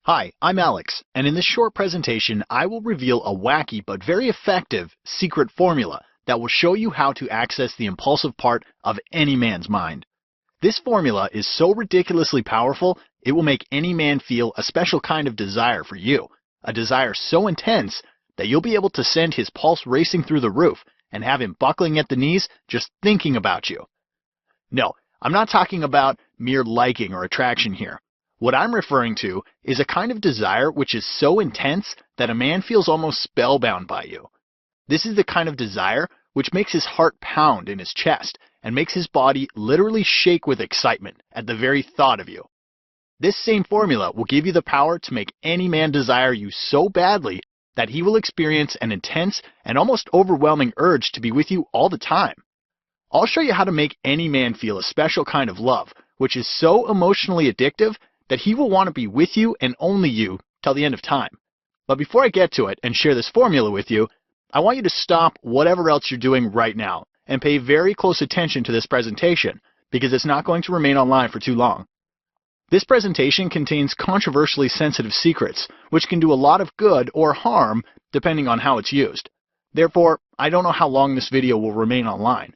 Hi, I'm Alex, and in this short presentation I will reveal a wacky but very effective secret formula that will show you how to access the impulsive part of any man's mind. This formula is so ridiculously powerful it will make any man feel a special kind of desire for you, a desire so intense that you'll be able to send his pulse racing through the roof and have him buckling at the knees just thinking about you. No, I'm not talking about mere liking or attraction here. What I'm referring to is a kind of desire which is so intense that a man feels almost spellbound by you. This is the kind of desire which makes his heart pound in his chest and makes his body literally shake with excitement at the very thought of you. This same formula will give you the power to make any man desire you so badly that he will experience an intense and almost overwhelming urge to be with you all the time. I'll show you how to make any man feel a special kind of love, which is so emotionally addictive that he will want to be with you and only you till the end of time. But before I get to it and share this formula with you, I want you to stop whatever else you're doing right now and pay very close attention to this presentation because it's not going to remain online for too long. This presentation contains controversially sensitive secrets, which can do a lot of good or harm depending on how it's used. Therefore, I don't know how long this video will remain online.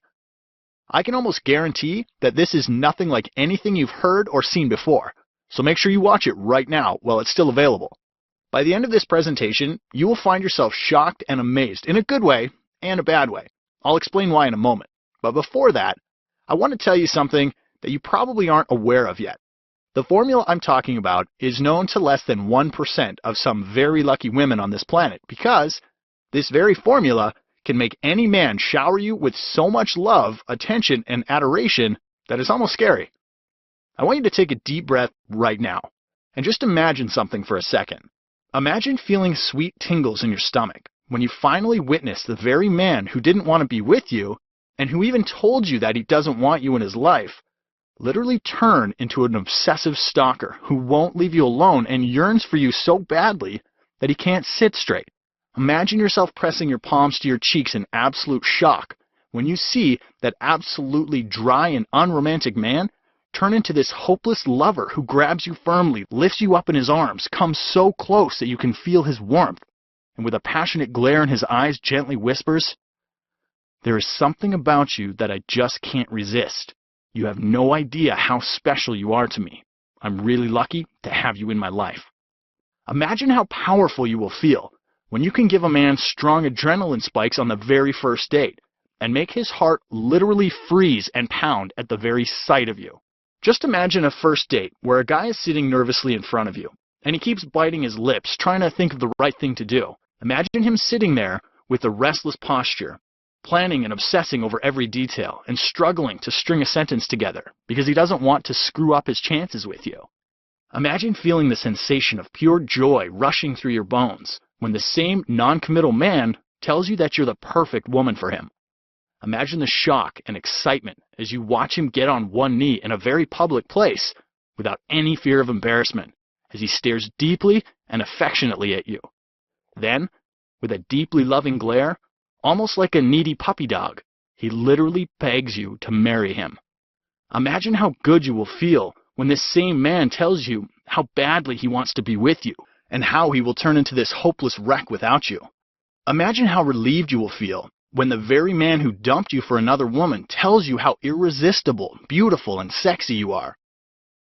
I can almost guarantee that this is nothing like anything you've heard or seen before, so make sure you watch it right now while it's still available. By the end of this presentation, you will find yourself shocked and amazed in a good way and a bad way. I'll explain why in a moment. But before that, I want to tell you something that you probably aren't aware of yet. The formula I'm talking about is known to less than 1% of some very lucky women on this planet because this very formula can make any man shower you with so much love, attention, and adoration that it's almost scary. I want you to take a deep breath right now and just imagine something for a second. Imagine feeling sweet tingles in your stomach when you finally witness the very man who didn't want to be with you and who even told you that he doesn't want you in his life literally turn into an obsessive stalker who won't leave you alone and yearns for you so badly that he can't sit straight. Imagine yourself pressing your palms to your cheeks in absolute shock when you see that absolutely dry and unromantic man turn into this hopeless lover who grabs you firmly, lifts you up in his arms, comes so close that you can feel his warmth, and with a passionate glare in his eyes gently whispers, "There is something about you that I just can't resist. You have no idea how special you are to me. I'm really lucky to have you in my life." Imagine how powerful you will feel when you can give a man strong adrenaline spikes on the very first date and make his heart literally freeze and pound at the very sight of you. Just imagine a first date where a guy is sitting nervously in front of you and he keeps biting his lips trying to think of the right thing to do. Imagine him sitting there with a restless posture, planning and obsessing over every detail and struggling to string a sentence together because he doesn't want to screw up his chances with you. Imagine feeling the sensation of pure joy rushing through your bones when the same non-committal man tells you that you're the perfect woman for him. Imagine the shock and excitement as you watch him get on one knee in a very public place without any fear of embarrassment as he stares deeply and affectionately at you. Then, with a deeply loving glare, almost like a needy puppy dog, he literally begs you to marry him. Imagine how good you will feel when this same man tells you how badly he wants to be with you and how he will turn into this hopeless wreck without you. Imagine how relieved you will feel when the very man who dumped you for another woman tells you how irresistible, beautiful, and sexy you are.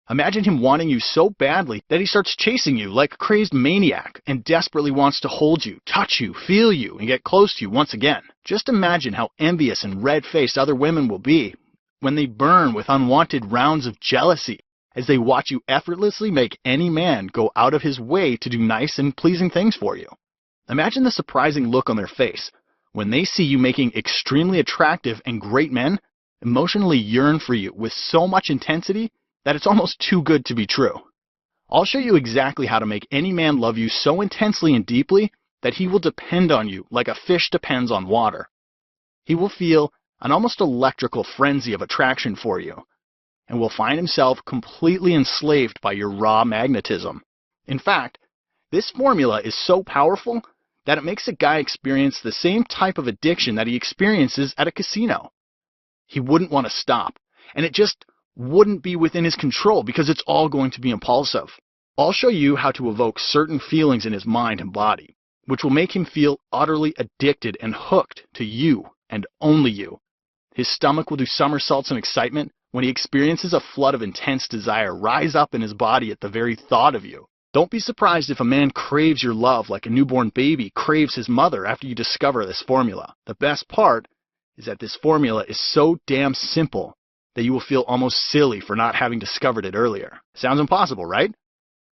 Imagine him wanting you so badly that he starts chasing you like a crazed maniac and desperately wants to hold you, touch you, feel you, and get close to you once again. Just imagine how envious and red-faced other women will be when they burn with unwanted rounds of jealousy as they watch you effortlessly make any man go out of his way to do nice and pleasing things for you. Imagine the surprising look on their face when they see you making extremely attractive and great men emotionally yearn for you with so much intensity that it's almost too good to be true. I'll show you exactly how to make any man love you so intensely and deeply that he will depend on you like a fish depends on water. He will feel an almost electrical frenzy of attraction for you and will find himself completely enslaved by your raw magnetism. In fact, this formula is so powerful that it makes a guy experience the same type of addiction that he experiences at a casino. He wouldn't want to stop, and it just wouldn't be within his control because it's all going to be impulsive. I'll show you how to evoke certain feelings in his mind and body, which will make him feel utterly addicted and hooked to you and only you. His stomach will do somersaults in excitement when he experiences a flood of intense desire rise up in his body at the very thought of you. Don't be surprised if a man craves your love like a newborn baby craves his mother after you discover this formula. The best part is that this formula is so damn simple that you will feel almost silly for not having discovered it earlier. Sounds impossible, right?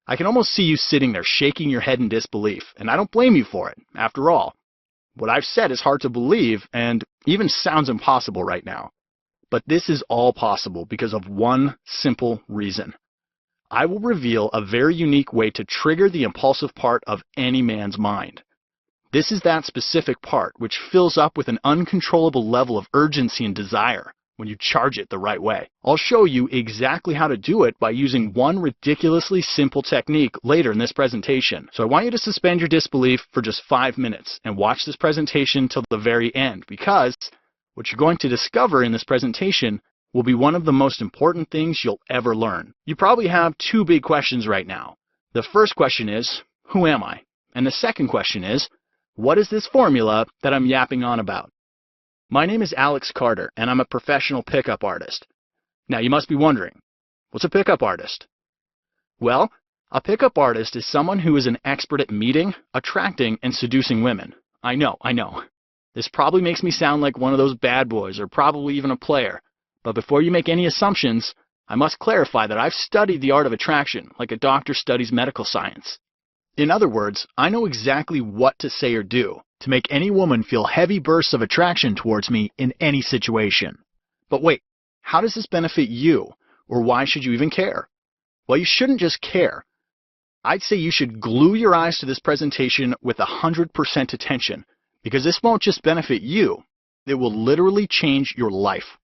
I can almost see you sitting there shaking your head in disbelief, and I don't blame you for it. After all, what I've said is hard to believe and even sounds impossible right now. But this is all possible because of one simple reason. I will reveal a very unique way to trigger the impulsive part of any man's mind. This is that specific part which fills up with an uncontrollable level of urgency and desire when you charge it the right way. I'll show you exactly how to do it by using one ridiculously simple technique later in this presentation. So I want you to suspend your disbelief for just 5 minutes and watch this presentation till the very end, because what you're going to discover in this presentation will be one of the most important things you'll ever learn. You probably have two big questions right now. The first question is, who am I? And the second question is, what is this formula that I'm yapping on about? My name is Alex Carter, and I'm a professional pickup artist. Now you must be wondering, what's a pickup artist? Well, a pickup artist is someone who is an expert at meeting, attracting, and seducing women. I know. This probably makes me sound like one of those bad boys, or probably even a player. But before you make any assumptions, I must clarify that I've studied the art of attraction like a doctor studies medical science. In other words, I know exactly what to say or do to make any woman feel heavy bursts of attraction towards me in any situation. But wait, how does this benefit you? Or why should you even care? Well, you shouldn't just care. I'd say you should glue your eyes to this presentation with 100% attention, because this won't just benefit you, it will literally change your life.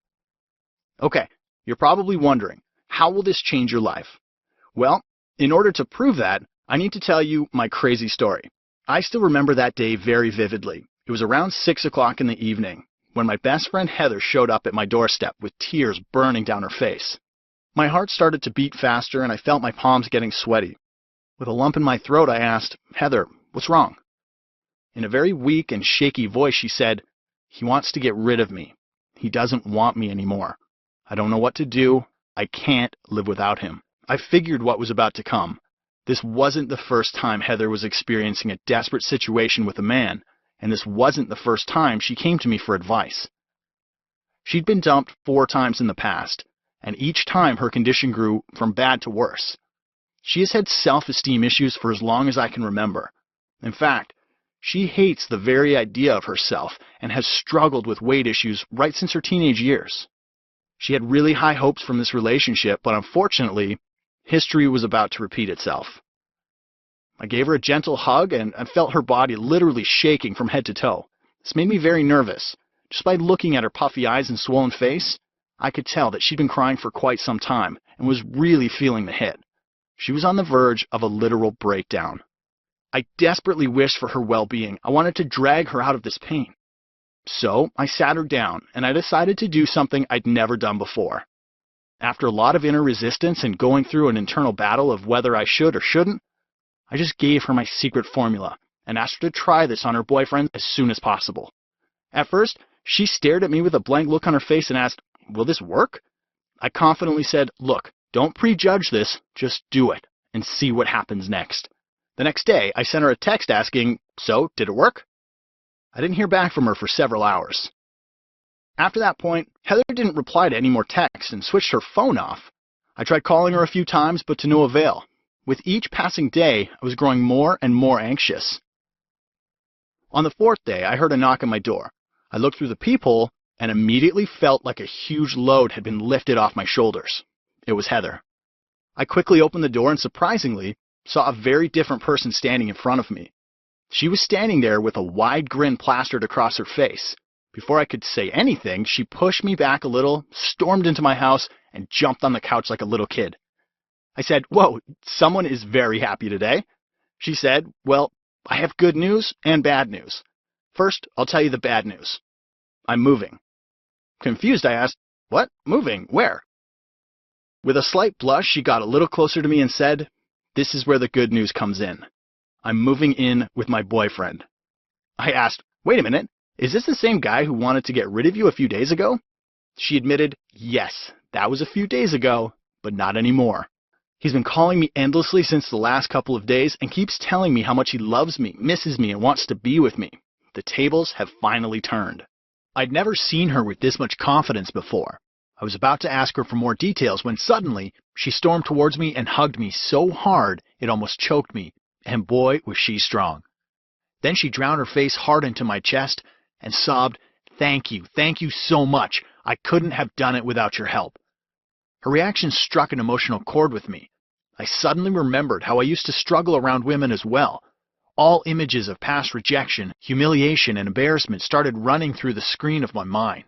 Okay, you're probably wondering, how will this change your life? Well, in order to prove that, I need to tell you my crazy story. I still remember that day very vividly. It was around 6 o'clock in the evening when my best friend Heather showed up at my doorstep with tears burning down her face. My heart started to beat faster and I felt my palms getting sweaty. With a lump in my throat, I asked, "Heather, what's wrong?" In a very weak and shaky voice, she said, "He wants to get rid of me. He doesn't want me anymore. I don't know what to do. I can't live without him." I figured what was about to come. This wasn't the first time Heather was experiencing a desperate situation with a man, and this wasn't the first time she came to me for advice. She'd been dumped 4 times in the past, and each time her condition grew from bad to worse. She has had self-esteem issues for as long as I can remember. In fact, she hates the very idea of herself and has struggled with weight issues right since her teenage years. She had really high hopes from this relationship, but unfortunately, history was about to repeat itself. I gave her a gentle hug and felt her body literally shaking from head to toe. This made me very nervous. Just by looking at her puffy eyes and swollen face, I could tell that she'd been crying for quite some time and was really feeling the hit. She was on the verge of a literal breakdown. I desperately wished for her well-being. I wanted to drag her out of this pain. So I sat her down and I decided to do something I'd never done before. After a lot of inner resistance and going through an internal battle of whether I should or shouldn't, I just gave her my secret formula and asked her to try this on her boyfriend as soon as possible. At first, she stared at me with a blank look on her face and asked, "Will this work?" I confidently said, "Look, don't prejudge this, just do it and see what happens next." The next day, I sent her a text asking, "So, did it work?" I didn't hear back from her for several hours. After that point, Heather didn't reply to any more texts and switched her phone off. I tried calling her a few times, but to no avail. With each passing day, I was growing more and more anxious. On the 4th day, I heard a knock on my door. I looked through the peephole and immediately felt like a huge load had been lifted off my shoulders. It was Heather. I quickly opened the door and surprisingly saw a very different person standing in front of me. She was standing there with a wide grin plastered across her face. Before I could say anything, she pushed me back a little, stormed into my house, and jumped on the couch like a little kid. I said, "Whoa, someone is very happy today." She said, "Well, I have good news and bad news. First, I'll tell you the bad news. I'm moving." Confused, I asked, "What? Moving? Where?" With a slight blush, she got a little closer to me and said, This is where the good news comes in. I'm moving in with my boyfriend. I asked, wait a minute, is this the same guy who wanted to get rid of you a few days ago? She admitted, yes, that was a few days ago, but not anymore. He's been calling me endlessly since the last couple of days and keeps telling me how much he loves me, misses me, and wants to be with me. The tables have finally turned. I'd never seen her with this much confidence before. I was about to ask her for more details when suddenly she stormed towards me and hugged me so hard it almost choked me, and boy was she strong. Then she drowned her face hard into my chest and sobbed, thank you so much. I couldn't have done it without your help. Her reaction struck an emotional chord with me. I suddenly remembered how I used to struggle around women as well. All images of past rejection, humiliation, and embarrassment started running through the screen of my mind.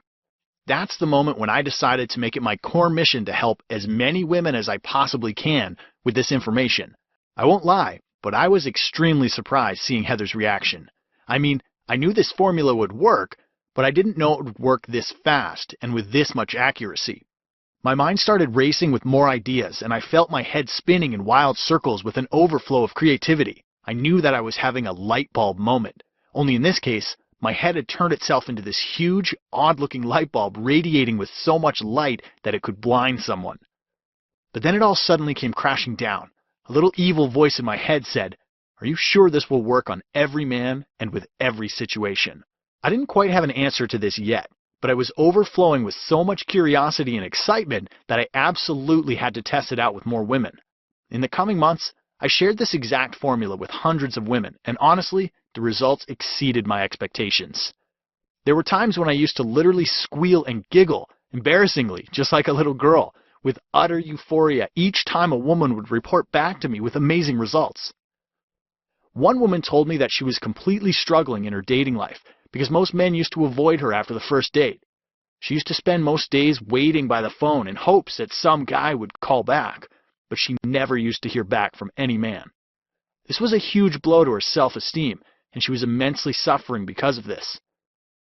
That's the moment when I decided to make it my core mission to help as many women as I possibly can with this information. I won't lie, but I was extremely surprised seeing Heather's reaction. I mean, I knew this formula would work, but I didn't know it would work this fast and with this much accuracy. My mind started racing with more ideas, and I felt my head spinning in wild circles with an overflow of creativity. I knew that I was having a light bulb moment, only in this case, my head had turned itself into this huge, odd-looking light bulb radiating with so much light that it could blind someone. But then it all suddenly came crashing down. A little evil voice in my head said, "Are you sure this will work on every man and with every situation?" I didn't quite have an answer to this yet, but I was overflowing with so much curiosity and excitement that I absolutely had to test it out with more women. In the coming months, I shared this exact formula with hundreds of women, and honestly, the results exceeded my expectations. There were times when I used to literally squeal and giggle, embarrassingly, just like a little girl, with utter euphoria each time a woman would report back to me with amazing results. One woman told me that she was completely struggling in her dating life because most men used to avoid her after the first date. She used to spend most days waiting by the phone in hopes that some guy would call back, but she never used to hear back from any man. This was a huge blow to her self-esteem, and she was immensely suffering because of this.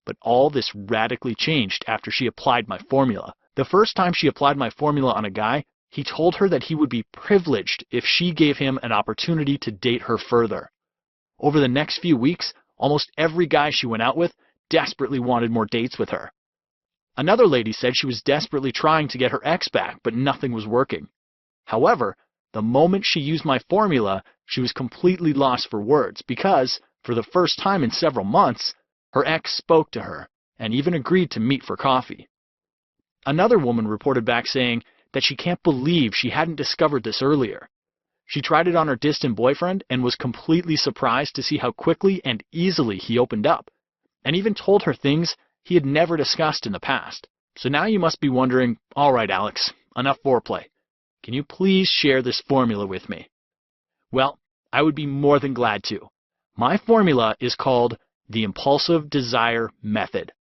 But all this radically changed after she applied my formula. The first time she applied my formula on a guy, he told her that he would be privileged if she gave him an opportunity to date her further. Over the next few weeks, almost every guy she went out with desperately wanted more dates with her. Another lady said she was desperately trying to get her ex back, but nothing was working. However, the moment she used my formula, she was completely lost for words because, for the first time in several months, her ex spoke to her and even agreed to meet for coffee. Another woman reported back saying that she can't believe she hadn't discovered this earlier. She tried it on her distant boyfriend and was completely surprised to see how quickly and easily he opened up, and even told her things he had never discussed in the past. So now you must be wondering, all right, Alex, enough foreplay. Can you please share this formula with me? Well, I would be more than glad to. My formula is called the Impulsive Desire Method.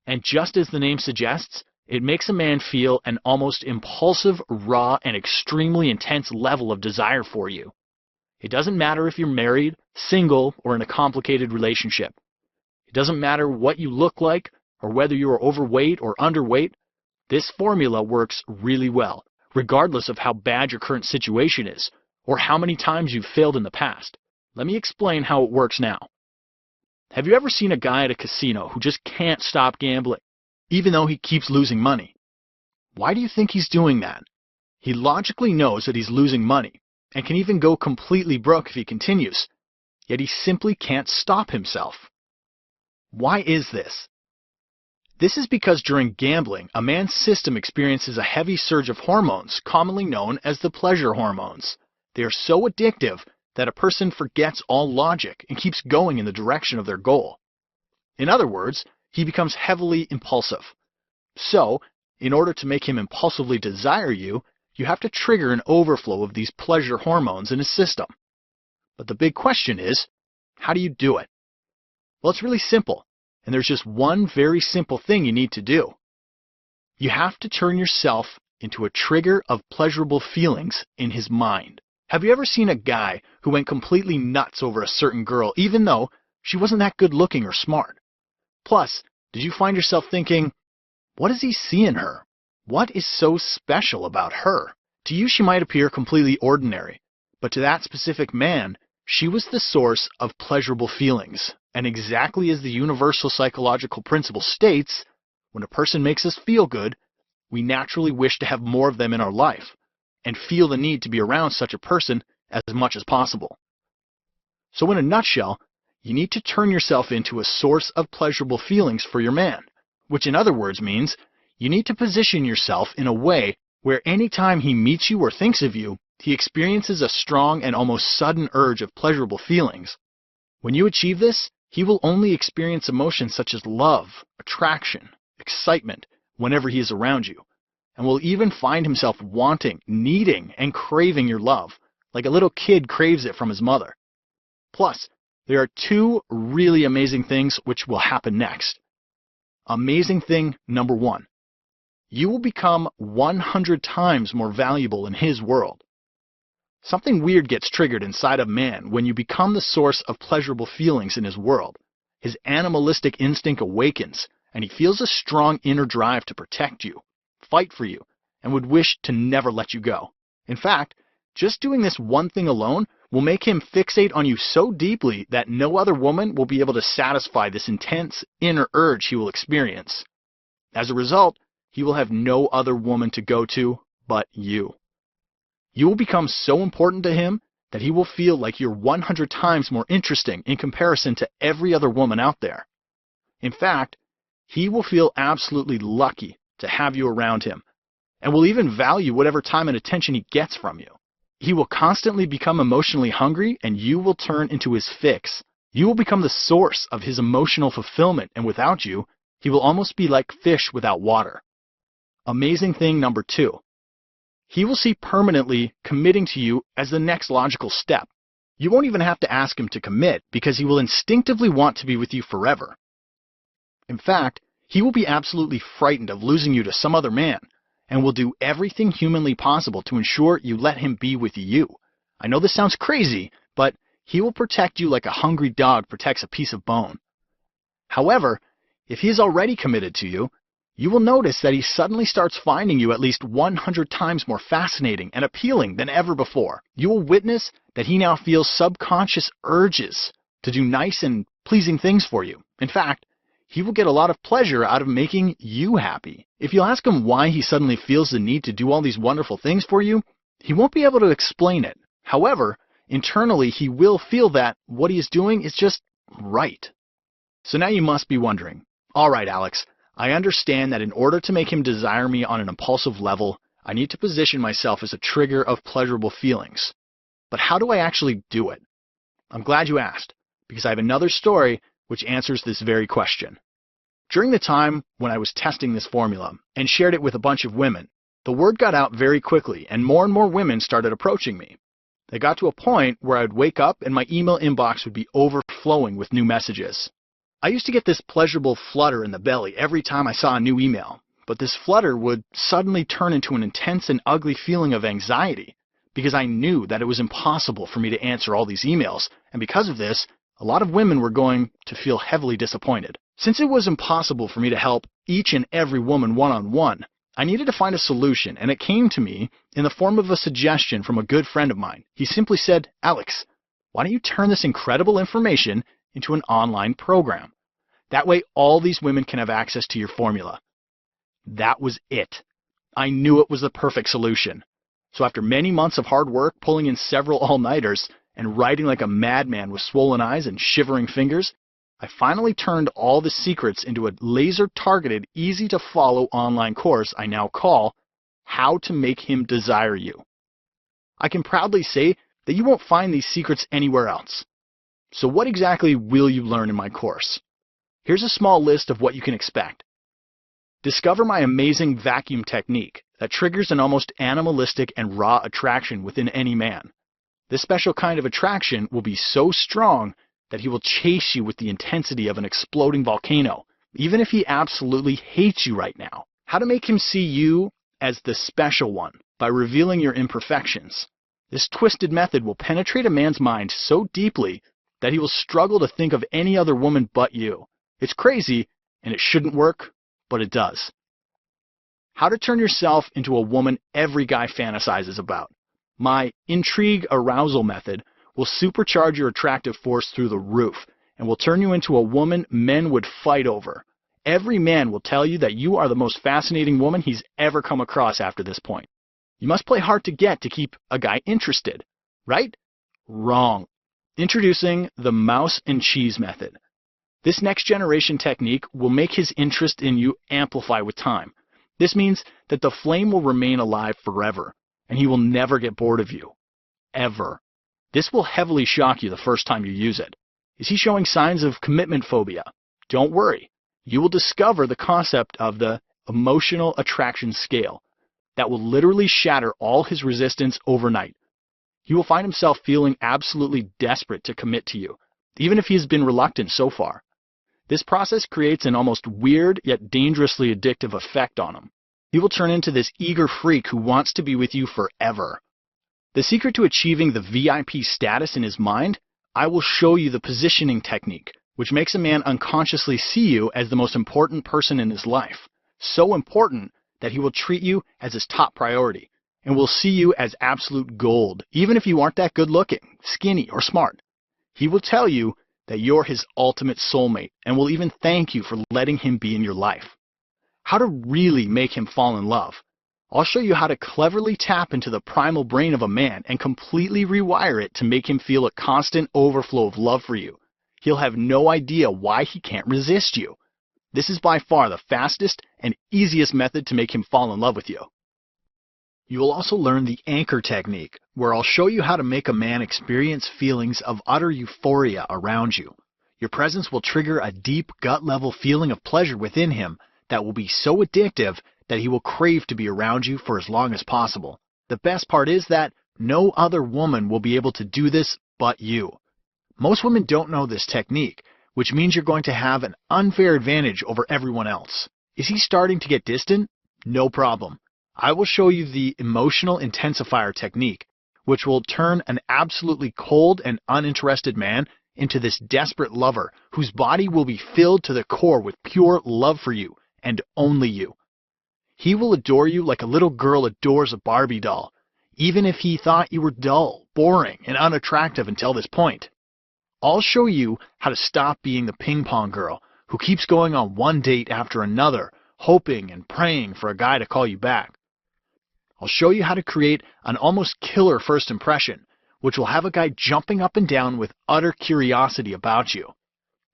And just as the name suggests, it makes a man feel an almost impulsive, raw, and extremely intense level of desire for you. It doesn't matter if you're married, single, or in a complicated relationship. It doesn't matter what you look like or whether you are overweight or underweight. This formula works really well, regardless of how bad your current situation is or how many times you've failed in the past. Let me explain how it works now. Have you ever seen a guy at a casino who just can't stop gambling, even though he keeps losing money? Why do you think he's doing that? He logically knows that he's losing money and can even go completely broke if he continues, yet he simply can't stop himself. Why is this? This is because during gambling, a man's system experiences a heavy surge of hormones, commonly known as the pleasure hormones. They are so addictive that a person forgets all logic and keeps going in the direction of their goal. In other words, he becomes heavily impulsive. So, in order to make him impulsively desire you, you have to trigger an overflow of these pleasure hormones in his system. But the big question is, how do you do it? Well, it's really simple, and there's just one very simple thing you need to do. You have to turn yourself into a trigger of pleasurable feelings in his mind. Have you ever seen a guy who went completely nuts over a certain girl, even though she wasn't that good looking or smart? Plus, did you find yourself thinking, what does he see in her? What is so special about her? To you, she might appear completely ordinary, But to that specific man, she was the source of pleasurable feelings. And exactly as the universal psychological principle states, when a person makes us feel good, we naturally wish to have more of them in our life and feel the need to be around such a person as much as possible. So in a nutshell, you need to turn yourself into a source of pleasurable feelings for your man, which in other words means you need to position yourself in a way where anytime he meets you or thinks of you, he experiences a strong and almost sudden urge of pleasurable feelings. When you achieve this, he will only experience emotions such as love, attraction, excitement whenever he is around you, and will even find himself wanting, needing, and craving your love, like a little kid craves it from his mother. Plus, there are two really amazing things which will happen next. Amazing thing number one, you will become 100 times more valuable in his world. Something weird gets triggered inside a man when you become the source of pleasurable feelings in his world. His animalistic instinct awakens, and he feels a strong inner drive to protect you, fight for you, and would wish to never let you go. In fact, just doing this one thing alone will make him fixate on you so deeply that no other woman will be able to satisfy this intense inner urge he will experience. As a result, he will have no other woman to go to but you. You will become so important to him that he will feel like you're 100 times more interesting in comparison to every other woman out there. In fact, he will feel absolutely lucky to have you around him, and will even value whatever time and attention he gets from you. He will constantly become emotionally hungry, and you will turn into his fix. You will become the source of his emotional fulfillment, and without you, he will almost be like fish without water. Amazing thing number two. He will see permanently committing to you as the next logical step. You won't even have to ask him to commit because he will instinctively want to be with you forever. In fact, he will be absolutely frightened of losing you to some other man and will do everything humanly possible to ensure you let him be with you. I know this sounds crazy, but he will protect you like a hungry dog protects a piece of bone. However, if he is already committed to you, you will notice that he suddenly starts finding you at least 100 times more fascinating and appealing than ever before. You will witness that he now feels subconscious urges to do nice and pleasing things for you. In fact, he will get a lot of pleasure out of making you happy. If you ask him why he suddenly feels the need to do all these wonderful things for you, he won't be able to explain it. However, internally he will feel that what he is doing is just right. So now you must be wondering, all right, Alex, I understand that in order to make him desire me on an impulsive level, I need to position myself as a trigger of pleasurable feelings. But how do I actually do it? I'm glad you asked, because I have another story which answers this very question. During the time when I was testing this formula and shared it with a bunch of women, the word got out very quickly and more women started approaching me. They got to a point where I would wake up and my email inbox would be overflowing with new messages. I used to get this pleasurable flutter in the belly every time I saw a new email, but this flutter would suddenly turn into an intense and ugly feeling of anxiety because I knew that it was impossible for me to answer all these emails, and because of this, a lot of women were going to feel heavily disappointed. Since it was impossible for me to help each and every woman one-on-one, I needed to find a solution, and it came to me in the form of a suggestion from a good friend of mine. He simply said, Alex, why don't you turn this incredible information into an online program? That way all these women can have access to your formula. That was it. I knew it was the perfect solution. So after many months of hard work, pulling in several all-nighters, and writing like a madman with swollen eyes and shivering fingers, I finally turned all the secrets into a laser-targeted, easy-to-follow online course I now call How to Make Him Desire You. I can proudly say that you won't find these secrets anywhere else. So what exactly will you learn in my course? Here's a small list of what you can expect. Discover my amazing vacuum technique that triggers an almost animalistic and raw attraction within any man. This special kind of attraction will be so strong that he will chase you with the intensity of an exploding volcano, even if he absolutely hates you right now. How to make him see you as the special one by revealing your imperfections. This twisted method will penetrate a man's mind so deeply that he will struggle to think of any other woman but you. It's crazy, and it shouldn't work, but it does. How to turn yourself into a woman every guy fantasizes about. My intrigue arousal method will supercharge your attractive force through the roof and will turn you into a woman men would fight over. Every man will tell you that you are the most fascinating woman he's ever come across after this point. You must play hard to get to keep a guy interested, right? Wrong. Introducing the mouse and cheese method. This next generation technique will make his interest in you amplify with time. This means that the flame will remain alive forever, and he will never get bored of you. Ever. This will heavily shock you the first time you use it. Is he showing signs of commitment phobia? Don't worry. You will discover the concept of the emotional attraction scale that will literally shatter all his resistance overnight. He will find himself feeling absolutely desperate to commit to you, even if he has been reluctant so far. This process creates an almost weird yet dangerously addictive effect on him. He will turn into this eager freak who wants to be with you forever. The secret to achieving the VIP status in his mind, I will show you the positioning technique, which makes a man unconsciously see you as the most important person in his life. So important that he will treat you as his top priority and will see you as absolute gold, even if you aren't that good looking, skinny, or smart. He will tell you that you're his ultimate soulmate and will even thank you for letting him be in your life. How to really make him fall in love. I'll show you how to cleverly tap into the primal brain of a man and completely rewire it to make him feel a constant overflow of love for you. He'll have no idea why he can't resist you. This is by far the fastest and easiest method to make him fall in love with you. You will also learn the anchor technique, where I'll show you how to make a man experience feelings of utter euphoria around you. Your presence will trigger a deep gut-level feeling of pleasure within him that will be so addictive that he will crave to be around you for as long as possible. The best part is that no other woman will be able to do this but you. Most women don't know this technique, which means you're going to have an unfair advantage over everyone else. Is he starting to get distant? No problem. I will show you the emotional intensifier technique, which will turn an absolutely cold and uninterested man into this desperate lover whose body will be filled to the core with pure love for you and only you. He will adore you like a little girl adores a Barbie doll, even if he thought you were dull, boring, and unattractive until this point. I'll show you how to stop being the ping pong girl who keeps going on one date after another, hoping and praying for a guy to call you back. I'll show you how to create an almost killer first impression, which will have a guy jumping up and down with utter curiosity about you.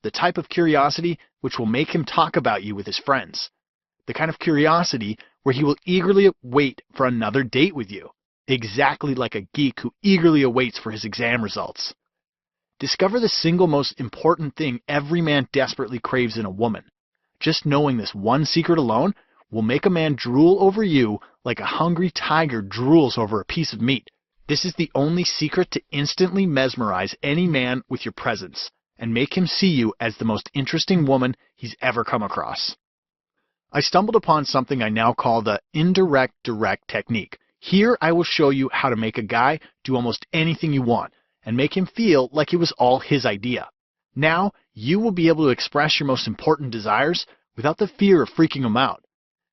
The type of curiosity which will make him talk about you with his friends. The kind of curiosity where he will eagerly wait for another date with you, exactly like a geek who eagerly awaits for his exam results. Discover the single most important thing every man desperately craves in a woman. Just knowing this one secret alone will make a man drool over you like a hungry tiger drools over a piece of meat. This is the only secret to instantly mesmerize any man with your presence and make him see you as the most interesting woman he's ever come across. I stumbled upon something I now call the indirect direct technique. Here I will show you how to make a guy do almost anything you want and make him feel like it was all his idea. Now you will be able to express your most important desires without the fear of freaking him out.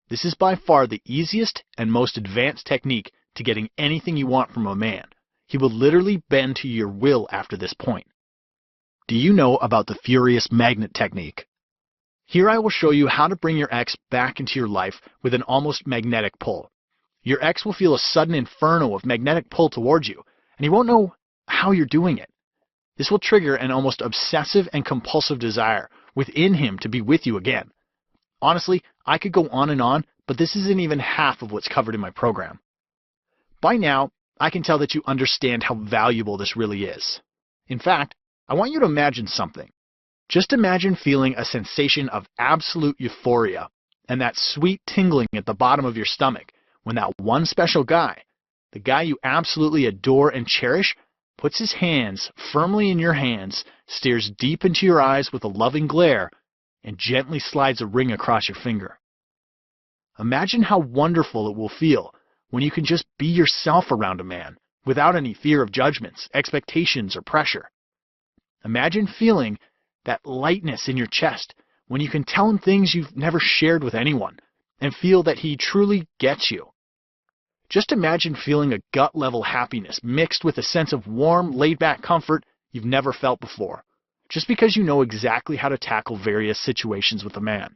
This is by far the easiest and most advanced technique to getting anything you want from a man. He will literally bend to your will after this point. Do you know about the furious magnet technique? Here I will show you how to bring your ex back into your life with an almost magnetic pull. Your ex will feel a sudden inferno of magnetic pull towards you, and he won't know how you're doing it. This will trigger an almost obsessive and compulsive desire within him to be with you again. Honestly, I could go on, but this isn't even half of what's covered in my program. By now, I can tell that you understand how valuable this really is. In fact, I want you to imagine something. Just imagine feeling a sensation of absolute euphoria and that sweet tingling at the bottom of your stomach when that one special guy, the guy you absolutely adore and cherish, puts his hands firmly in your hands, stares deep into your eyes with a loving glare, and gently slides a ring across your finger. Imagine how wonderful it will feel when you can just be yourself around a man without any fear of judgments, expectations, or pressure. Imagine feeling that lightness in your chest when you can tell him things you've never shared with anyone and feel that he truly gets you. Just imagine feeling a gut-level happiness mixed with a sense of warm, laid-back comfort you've never felt before, just because you know exactly how to tackle various situations with a man.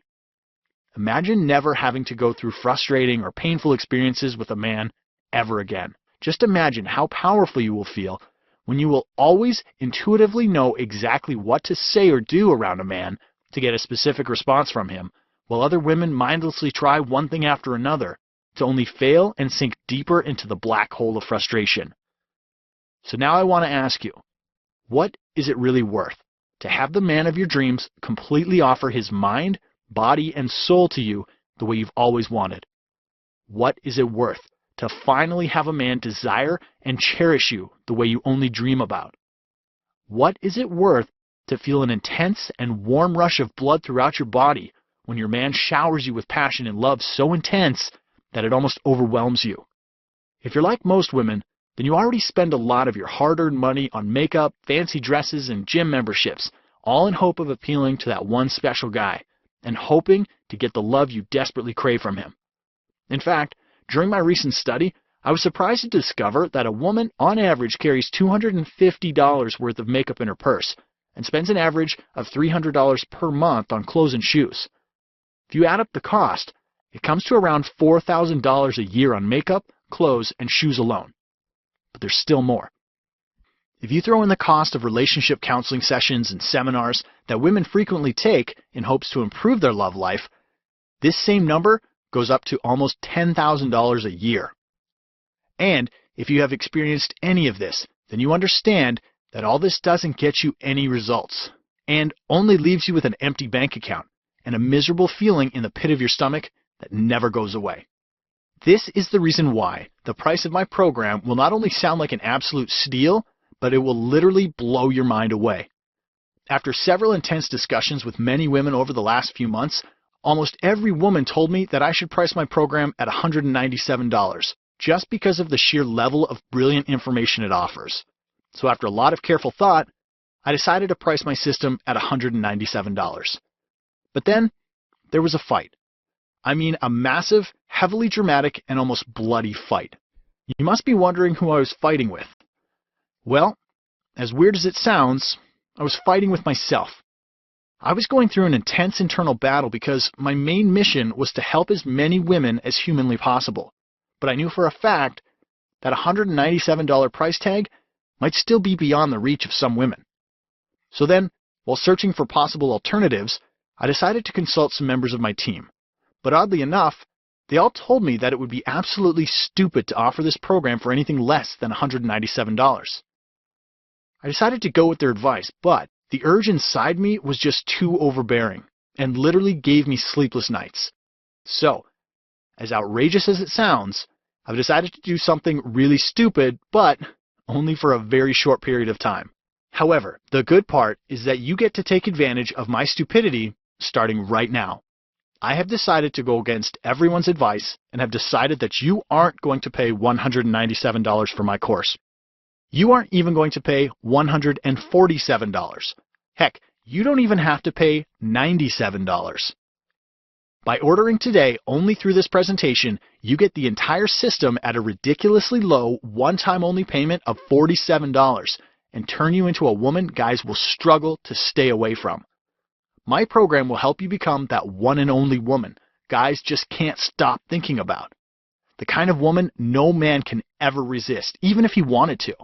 Imagine never having to go through frustrating or painful experiences with a man ever again. Just imagine how powerful you will feel when you will always intuitively know exactly what to say or do around a man to get a specific response from him, while other women mindlessly try one thing after another to only fail and sink deeper into the black hole of frustration. So now I want to ask you, what is it really worth to have the man of your dreams completely offer his mind, body, and soul to you the way you've always wanted? What is it worth to finally have a man desire and cherish you the way you only dream about? What is it worth to feel an intense and warm rush of blood throughout your body when your man showers you with passion and love so intense that it almost overwhelms you? If you're like most women, then you already spend a lot of your hard-earned money on makeup, fancy dresses, and gym memberships, all in hope of appealing to that one special guy, and hoping to get the love you desperately crave from him. In fact, during my recent study, I was surprised to discover that a woman on average carries $250 worth of makeup in her purse and spends an average of $300 per month on clothes and shoes. If you add up the cost, it comes to around $4,000 a year on makeup, clothes, and shoes alone. But there's still more. If you throw in the cost of relationship counseling sessions and seminars that women frequently take in hopes to improve their love life, this same number goes up to almost $10,000 a year. And if you have experienced any of this, then you understand that all this doesn't get you any results and only leaves you with an empty bank account and a miserable feeling in the pit of your stomach that never goes away. This is the reason why the price of my program will not only sound like an absolute steal, but it will literally blow your mind away. After several intense discussions with many women over the last few months, almost every woman told me that I should price my program at $197, just because of the sheer level of brilliant information it offers. So after a lot of careful thought, I decided to price my system at $197. But then there was a fight. I mean, a massive, heavily dramatic, and almost bloody fight. You must be wondering who I was fighting with. Well, as weird as it sounds, I was fighting with myself. I was going through an intense internal battle because my main mission was to help as many women as humanly possible. But I knew for a fact that a $197 price tag might still be beyond the reach of some women. So then, while searching for possible alternatives, I decided to consult some members of my team. But oddly enough, they all told me that it would be absolutely stupid to offer this program for anything less than $197. I decided to go with their advice, but the urge inside me was just too overbearing and literally gave me sleepless nights. So, as outrageous as it sounds, I've decided to do something really stupid, but only for a very short period of time. However, the good part is that you get to take advantage of my stupidity starting right now. I have decided to go against everyone's advice and have decided that you aren't going to pay $197 for my course. You aren't even going to pay $147. Heck, you don't even have to pay $97. By ordering today only through this presentation, you get the entire system at a ridiculously low, one-time only payment of $47 and turn you into a woman guys will struggle to stay away from. My program will help you become that one and only woman guys just can't stop thinking about. The kind of woman no man can ever resist, even if he wanted to.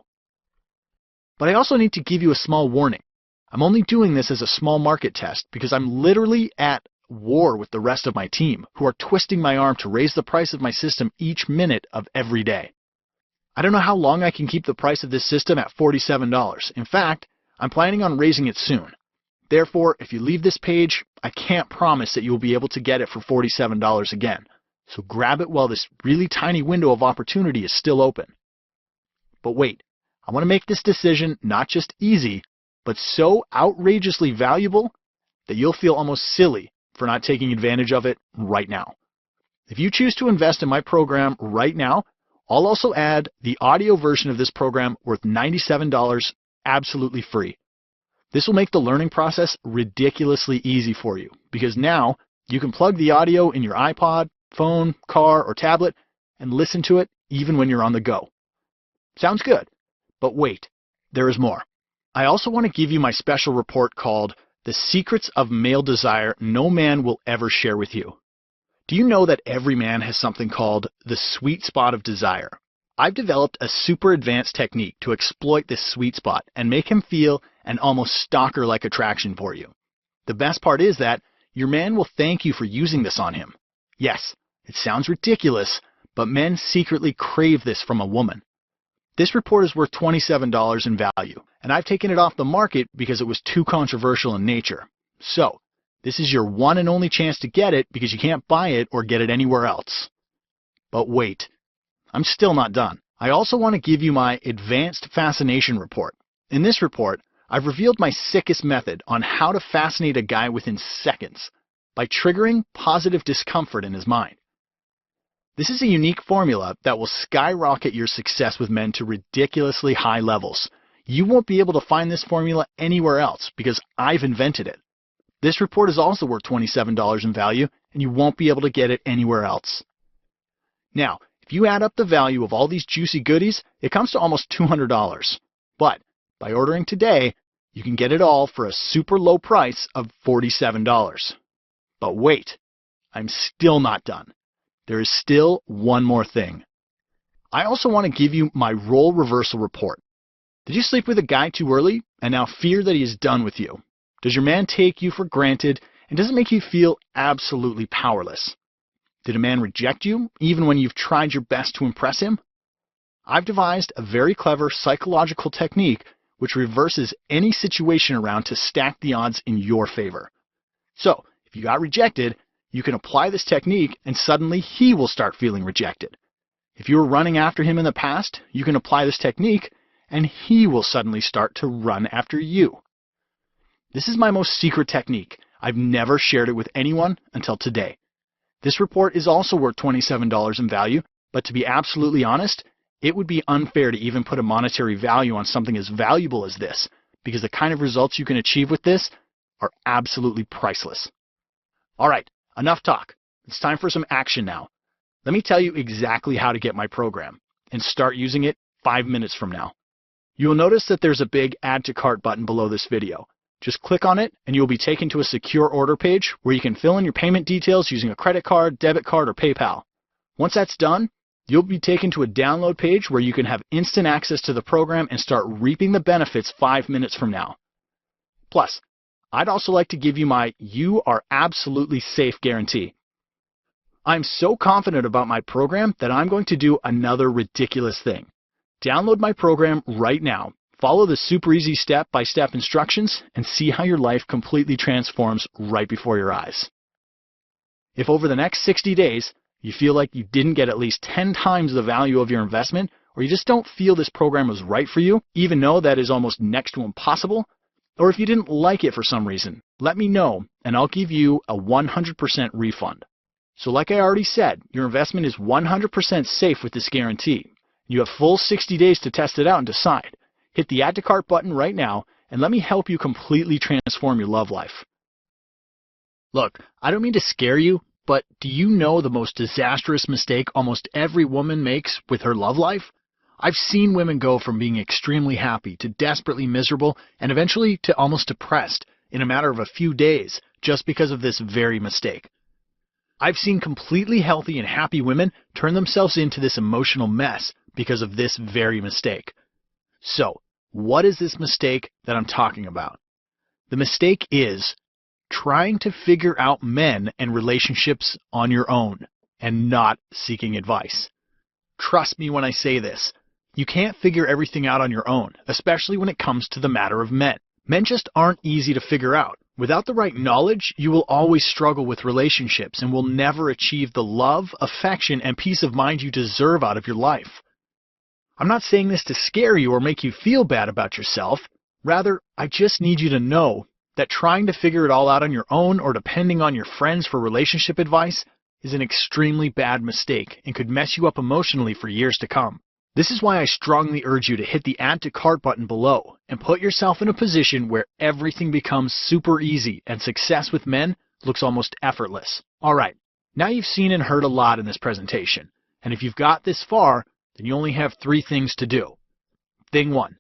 But I also need to give you a small warning. I'm only doing this as a small market test because I'm literally at war with the rest of my team who are twisting my arm to raise the price of my system each minute of every day. I don't know how long I can keep the price of this system at $47. In fact, I'm planning on raising it soon. Therefore, if you leave this page, I can't promise that you'll be able to get it for $47 again. So grab it while this really tiny window of opportunity is still open. But wait, I want to make this decision not just easy, but so outrageously valuable that you'll feel almost silly for not taking advantage of it right now. If you choose to invest in my program right now, I'll also add the audio version of this program worth $97 absolutely free. This will make the learning process ridiculously easy for you because now you can plug the audio in your iPod, phone, car, or tablet and listen to it even when you're on the go. Sounds good, but wait, there is more. I also want to give you my special report called The Secrets of Male Desire No Man Will Ever Share With You. Do you know that every man has something called the sweet spot of desire? I've developed a super advanced technique to exploit this sweet spot and make him feel an almost stalker-like attraction for you. The best part is that your man will thank you for using this on him. Yes, it sounds ridiculous, but men secretly crave this from a woman. This report is worth $27 in value, and I've taken it off the market because it was too controversial in nature. So, this is your one and only chance to get it because you can't buy it or get it anywhere else. But wait, I'm still not done. I also want to give you my Advanced Fascination Report. In this report, I've revealed my sickest method on how to fascinate a guy within seconds by triggering positive discomfort in his mind. This is a unique formula that will skyrocket your success with men to ridiculously high levels. You won't be able to find this formula anywhere else because I've invented it. This report is also worth $27 in value, and you won't be able to get it anywhere else. Now, if you add up the value of all these juicy goodies, it comes to almost $200. But by ordering today, you can get it all for a super low price of $47. But wait, I'm still not done. There is still one more thing. I also want to give you my role reversal report. Did you sleep with a guy too early and now fear that he is done with you? Does your man take you for granted, and does it make you feel absolutely powerless? Did a man reject you even when you've tried your best to impress him? I've devised a very clever psychological technique which reverses any situation around to stack the odds in your favor. So, if you got rejected, you can apply this technique and suddenly he will start feeling rejected. If you were running after him in the past, you can apply this technique and he will suddenly start to run after you. This is my most secret technique. I've never shared it with anyone until today. This report is also worth $27 in value, but to be absolutely honest, it would be unfair to even put a monetary value on something as valuable as this, because the kind of results you can achieve with this are absolutely priceless. All right, enough talk. It's time for some action now. Let me tell you exactly how to get my program and start using it 5 minutes from now. You will notice that there's a big Add to Cart button below this video. Just click on it and you'll be taken to a secure order page where you can fill in your payment details using a credit card, debit card, or PayPal. Once that's done, you'll be taken to a download page where you can have instant access to the program and start reaping the benefits 5 minutes from now. Plus, I'd also like to give you my "You Are Absolutely Safe" guarantee. I'm so confident about my program that I'm going to do another ridiculous thing. Download my program right now. Follow the super easy step-by-step instructions and see how your life completely transforms right before your eyes. If over the next 60 days you feel like you didn't get at least 10 times the value of your investment, or you just don't feel this program was right for you, even though that is almost next to impossible, or if you didn't like it for some reason, let me know and I'll give you a 100% refund. So like I already said, your investment is 100% safe with this guarantee. You have full 60 days to test it out and decide. Hit the Add to Cart button right now and let me help you completely transform your love life. Look, I don't mean to scare you, but do you know the most disastrous mistake almost every woman makes with her love life? I've seen women go from being extremely happy to desperately miserable and eventually to almost depressed in a matter of a few days just because of this very mistake. I've seen completely healthy and happy women turn themselves into this emotional mess because of this very mistake. So, what is this mistake that I'm talking about? The mistake is trying to figure out men and relationships on your own and not seeking advice. Trust me when I say this. You can't figure everything out on your own, especially when it comes to the matter of men. Men just aren't easy to figure out. Without the right knowledge, you will always struggle with relationships and will never achieve the love, affection, and peace of mind you deserve out of your life. I'm not saying this to scare you or make you feel bad about yourself. Rather, I just need you to know that trying to figure it all out on your own or depending on your friends for relationship advice is an extremely bad mistake and could mess you up emotionally for years to come. This is why I strongly urge you to hit the Add to Cart button below and put yourself in a position where everything becomes super easy and success with men looks almost effortless. Alright, now you've seen and heard a lot in this presentation, and if you've got this far, then you only have 3 things to do. Thing 1.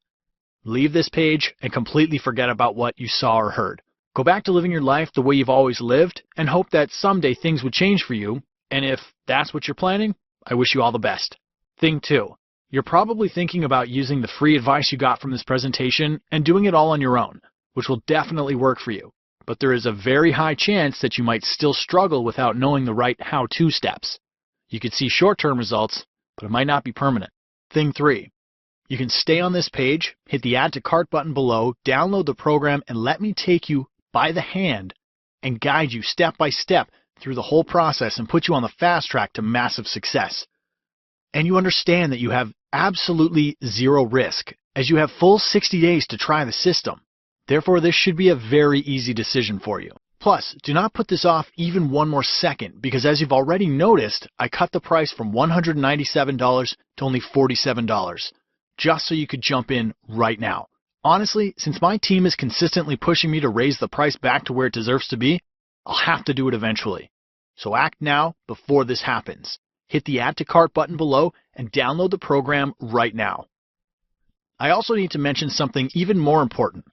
Leave this page and completely forget about what you saw or heard. Go back to living your life the way you've always lived and hope that someday things would change for you, and if that's what you're planning, I wish you all the best. Thing 2. You're probably thinking about using the free advice you got from this presentation and doing it all on your own, which will definitely work for you. But there is a very high chance that you might still struggle without knowing the right how-to steps. You could see short-term results, but it might not be permanent. Thing 3. You can stay on this page, hit the Add to Cart button below, download the program, and let me take you by the hand and guide you step by step through the whole process and put you on the fast track to massive success. And you understand that you have absolutely zero risk, as you have full 60 days to try the system. Therefore, this should be a very easy decision for you. Plus, do not put this off even one more second, because as you've already noticed, I cut the price from $197 to only $47, just so you could jump in right now. Honestly, since my team is consistently pushing me to raise the price back to where it deserves to be, I'll have to do it eventually. So act now before this happens. Hit the Add to Cart button below and download the program right now. I also need to mention something even more important.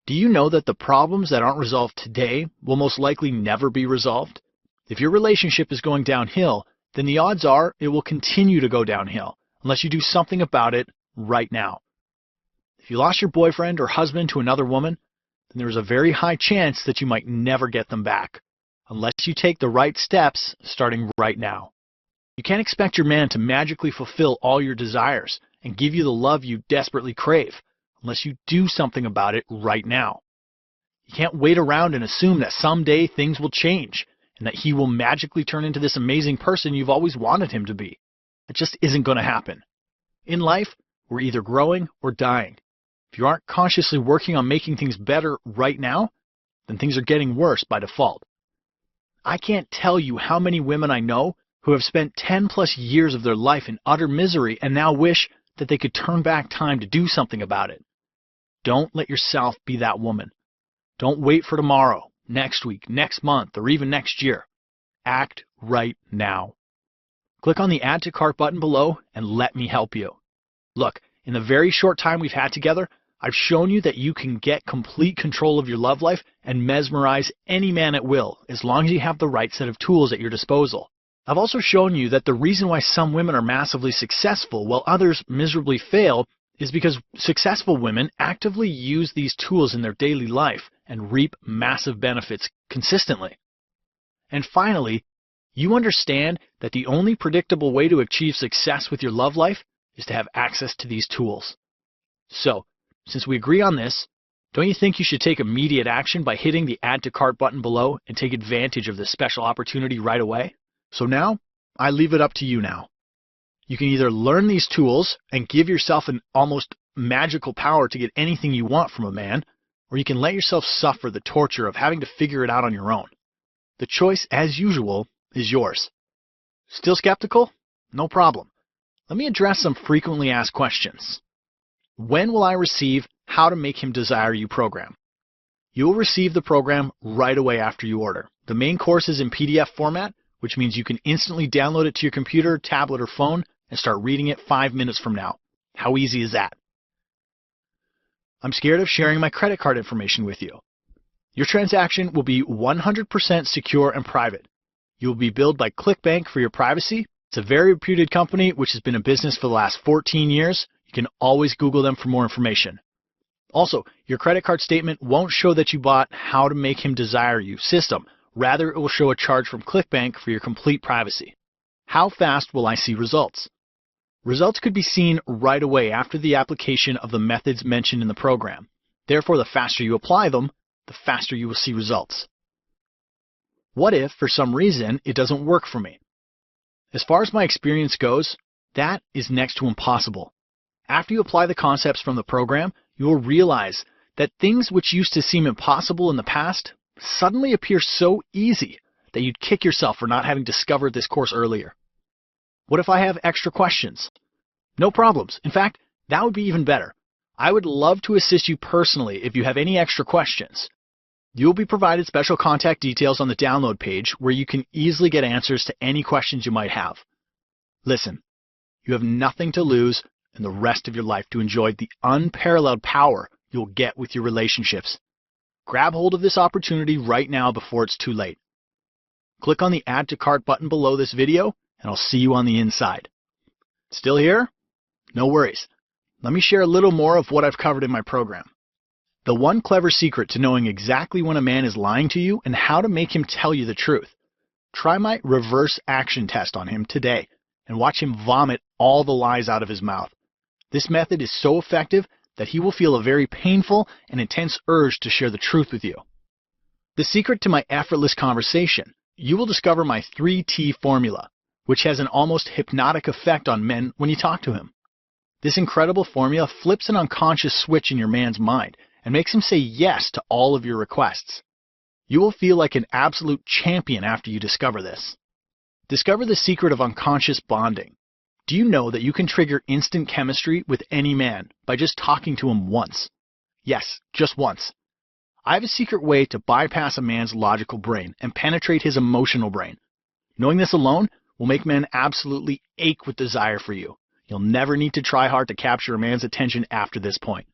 Do you know that the problems that aren't resolved today will most likely never be resolved? If your relationship is going downhill, then the odds are it will continue to go downhill unless you do something about it right now. If you lost your boyfriend or husband to another woman, then there is a very high chance that you might never get them back, unless you take the right steps starting right now. You can't expect your man to magically fulfill all your desires and give you the love you desperately crave unless you do something about it right now. You can't wait around and assume that someday things will change and that he will magically turn into this amazing person you've always wanted him to be. It just isn't going to happen. In life, we're either growing or dying. If you aren't consciously working on making things better right now, then things are getting worse by default. I can't tell you how many women I know who have spent 10 plus years of their life in utter misery and now wish that they could turn back time to do something about it. Don't let yourself be that woman. Don't wait for tomorrow, next week, next month, or even next year. Act right now. Click on the Add to Cart button below and let me help you. Look, in the very short time we've had together, I've shown you that you can get complete control of your love life and mesmerize any man at will, as long as you have the right set of tools at your disposal. I've also shown you that the reason why some women are massively successful while others miserably fail is because successful women actively use these tools in their daily life and reap massive benefits consistently. And finally, you understand that the only predictable way to achieve success with your love life is to have access to these tools. So, since we agree on this, don't you think you should take immediate action by hitting the Add to Cart button below and take advantage of this special opportunity right away? So now, I leave it up to you now. You can either learn these tools and give yourself an almost magical power to get anything you want from a man, or you can let yourself suffer the torture of having to figure it out on your own. The choice, as usual, is yours. Still skeptical? No problem. Let me address some frequently asked questions. When will I receive How to Make Him Desire You program? You will receive the program right away after you order. The main course is in PDF format, which means you can instantly download it to your computer, tablet, or phone and start reading it 5 minutes from now. How easy is that? I'm scared of sharing my credit card information with you. Your transaction will be 100% secure and private. You will be billed by ClickBank for your privacy. It's a very reputed company which has been in business for the last 14 years. You can always Google them for more information. Also, your credit card statement won't show that you bought How to Make Him Desire You system. Rather, it will show a charge from ClickBank for your complete privacy. How fast will I see results? Results could be seen right away after the application of the methods mentioned in the program. Therefore, the faster you apply them, the faster you will see results. What if, for some reason, it doesn't work for me? As far as my experience goes, that is next to impossible. After you apply the concepts from the program, you will realize that things which used to seem impossible in the past suddenly appear so easy that you'd kick yourself for not having discovered this course earlier. What if I have extra questions? No problems. In fact, that would be even better. I would love to assist you personally if you have any extra questions. You will be provided special contact details on the download page where you can easily get answers to any questions you might have. Listen, You have nothing to lose and the rest of your life to enjoy the unparalleled power you'll get with your relationships. Grab hold of this opportunity right now before it's too late. Click on the Add to Cart button below this video, and I'll see you on the inside. Still here? No worries. Let me share a little more of what I've covered in my program. The one clever secret to knowing exactly when a man is lying to you and how to make him tell you the truth. Try my reverse action test on him today and watch him vomit all the lies out of his mouth. This method is so effective that he will feel a very painful and intense urge to share the truth with you. The secret to my effortless conversation. You will discover my 3T formula, which has an almost hypnotic effect on men when you talk to him. This incredible formula flips an unconscious switch in your man's mind and makes him say yes to all of your requests. You will feel like an absolute champion after you discover this. Discover the secret of unconscious bonding. Do you know that you can trigger instant chemistry with any man by just talking to him once? Yes, just once. I have a secret way to bypass a man's logical brain and penetrate his emotional brain. Knowing this alone will make men absolutely ache with desire for you. You'll never need to try hard to capture a man's attention after this point.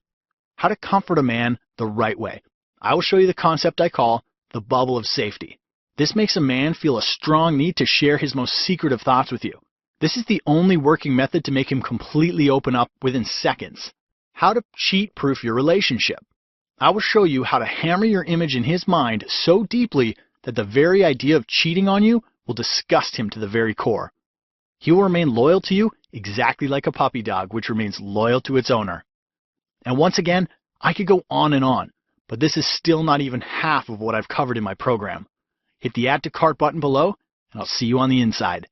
How to comfort a man the right way. I will show you the concept I call the bubble of safety. This makes a man feel a strong need to share his most secretive thoughts with you. This is the only working method to make him completely open up within seconds. How to cheat-proof your relationship. I will show you how to hammer your image in his mind so deeply that the very idea of cheating on you will disgust him to the very core. He will remain loyal to you exactly like a puppy dog, which remains loyal to its owner. And once again, I could go on, but this is still not even half of what I've covered in my program. Hit the Add to Cart button below, and I'll see you on the inside.